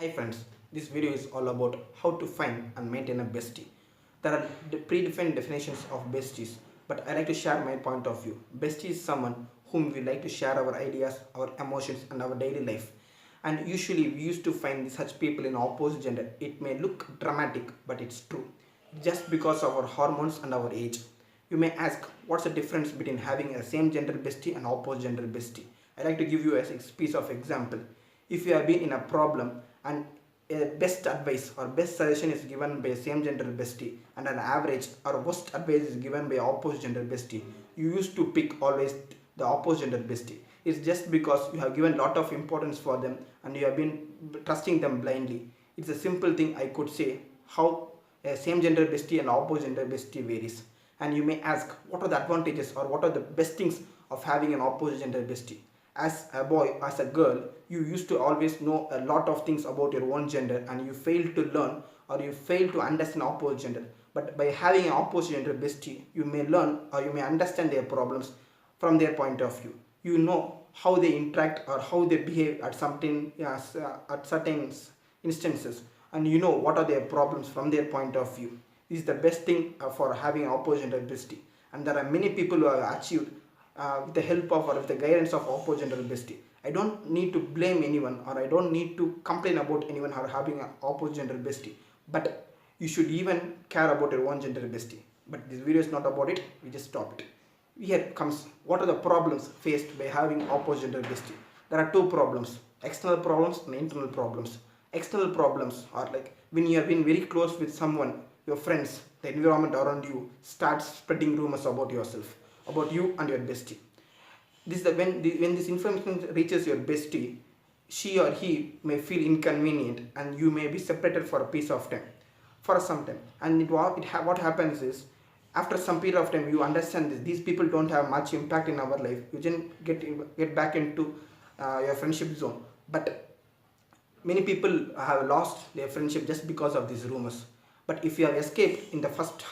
Hi friends, this video is all about how to find and maintain a bestie. There are predefined definitions of besties, but I like to share my point of view. Bestie is someone whom we like to share our ideas, our emotions and our daily life. And usually we used to find such people in opposite gender. It may look dramatic, but it's true. Just because of our hormones and our age. You may ask, what's the difference between having a same gender bestie and opposite gender bestie? I like to give you a piece of example. If you have been in a problem and a best advice or best suggestion is given by a same gender bestie and an average or worst advice is given by opposite gender bestie, you used to pick always the opposite gender bestie. It's just because you have given lot of importance for them and you have been trusting them blindly. It's a simple thing I could say how a same gender bestie and opposite gender bestie varies. And you may ask, what are the advantages or what are the best things of having an opposite gender bestie? As a boy, as a girl, you used to always know a lot of things about your own gender and you fail to learn or you fail to understand opposite gender. But by having an opposite gender bestie, you may learn or you may understand their problems from their point of view. You know how they interact or how they behave at certain instances, and you know what are their problems from their point of view. This is the best thing for having an opposite gender bestie, and there are many people who have achieved with the help of or with the guidance of opposite gender bestie. I don't need to blame anyone or I don't need to complain about anyone or having an opposite gender bestie, but you should even care about your own gender bestie. But this video is not about it, we just stop it. Here comes what are the problems faced by having opposite gender bestie. There are two problems, external problems and internal problems. External problems are like when you have been very close with someone, your friends, the environment around you starts spreading rumors about yourself, about you and your bestie. This is when this information reaches your bestie, she or he may feel inconvenient and you may be separated for a piece of time, for some time. And what happens is, after some period of time, you understand this. These people don't have much impact in our life. You then get back into your friendship zone. But many people have lost their friendship just because of these rumors. But if you have escaped in the first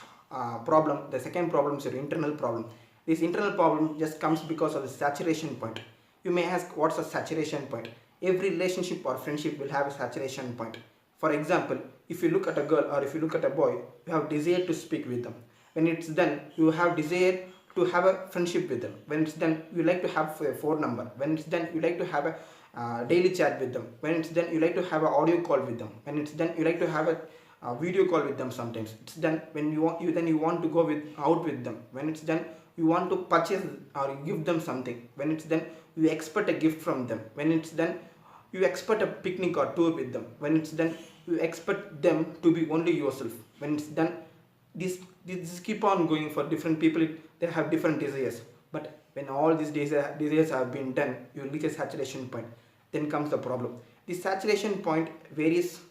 problem, the second problem is your internal problem. This internal problem just comes because of the saturation point. You may ask, what's a saturation point? Every relationship or friendship will have a saturation point. For example, if you look at a girl or if you look at a boy, you have desire to speak with them. When it's done, you have desire to have a friendship with them. When it's done, you like to have a phone number. When it's done, you like to have a daily chat with them. When it's done, you like to have an audio call with them. When it's done, you like to have a video call with them sometimes. It's done when you want to go out with them. When it's done, you want to purchase or give them something. When it's done, you expect a gift from them. When it's done, you expect a picnic or tour with them. When it's done, you expect them to be only yourself. When it's done, this keep on going for different people. They have different desires, but when all these desires have been done, you reach a saturation point. Then comes the problem. This saturation point varies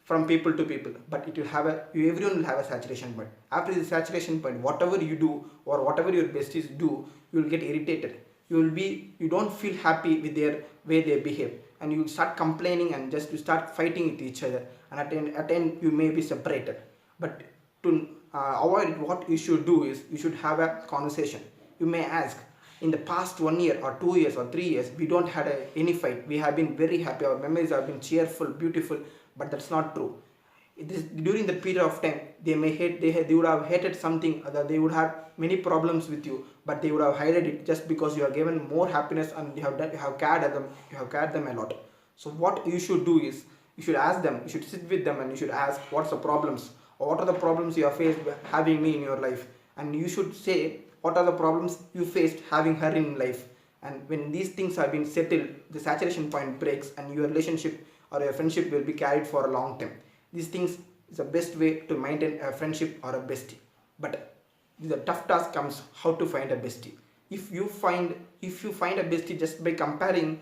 from people to people, but it will have everyone will have a saturation point. After the saturation point, whatever you do or whatever your besties do, you will get irritated. You don't feel happy with their way they behave, and you start complaining and just you start fighting with each other, and at end you may be separated. But to avoid it, what you should do is you should have a conversation. You may ask, in the past 1 year or 2 years or 3 years, we don't had any fight. We have been very happy. Our memories have been cheerful, beautiful. But that's not true. During the period of time, they would have hated something, they would have many problems with you, but they would have hidden it just because you have given more happiness and you have cared them a lot. So what you should do is you should ask them, you should sit with them and you should ask, what's the problems or what are the problems you have faced having me in your life, and you should say what are the problems you faced having her in life. And when these things have been settled, the saturation point breaks and your relationship or your friendship will be carried for a long time. These things is the best way to maintain a friendship or a bestie. But the tough task comes how to find a bestie. If you find a bestie just by comparing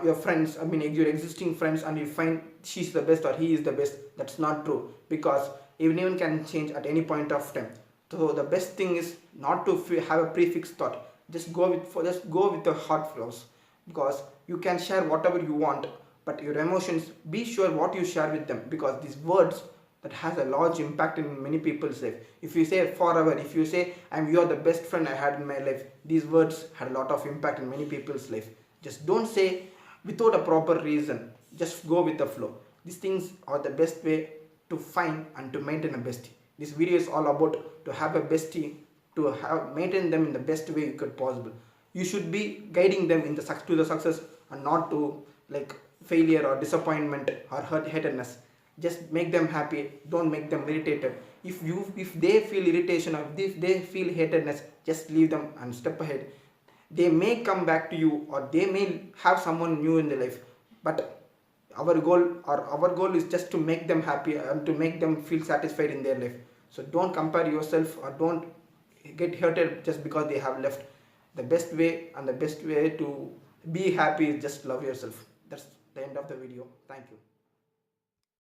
your friends, your existing friends, and you find she's the best or he is the best, that's not true, because anyone can change at any point of time. So the best thing is not to have a prefix thought. Just go with the heart flows, because you can share whatever you want, but your emotions, be sure what you share with them, because these words that has a large impact in many people's life. If you say forever, if you say you're the best friend I had in my life, these words had a lot of impact in many people's life. Just don't say without a proper reason. Just go with the flow. These things are the best way to find and to maintain a bestie. This video is all about to have a bestie, to have maintain them in the best way you could possible. You should be guiding them in the to the success and not to like failure or disappointment or hatedness. Just make them happy, don't make them irritated. If they feel irritation or if they feel hatedness, just leave them and step ahead. They may come back to you or they may have someone new in their life, but our goal is just to make them happy and to make them feel satisfied in their life. So don't compare yourself or don't get hurted just because they have left. The best way and the best way to be happy is just love yourself. That's the end of the video. Thank you.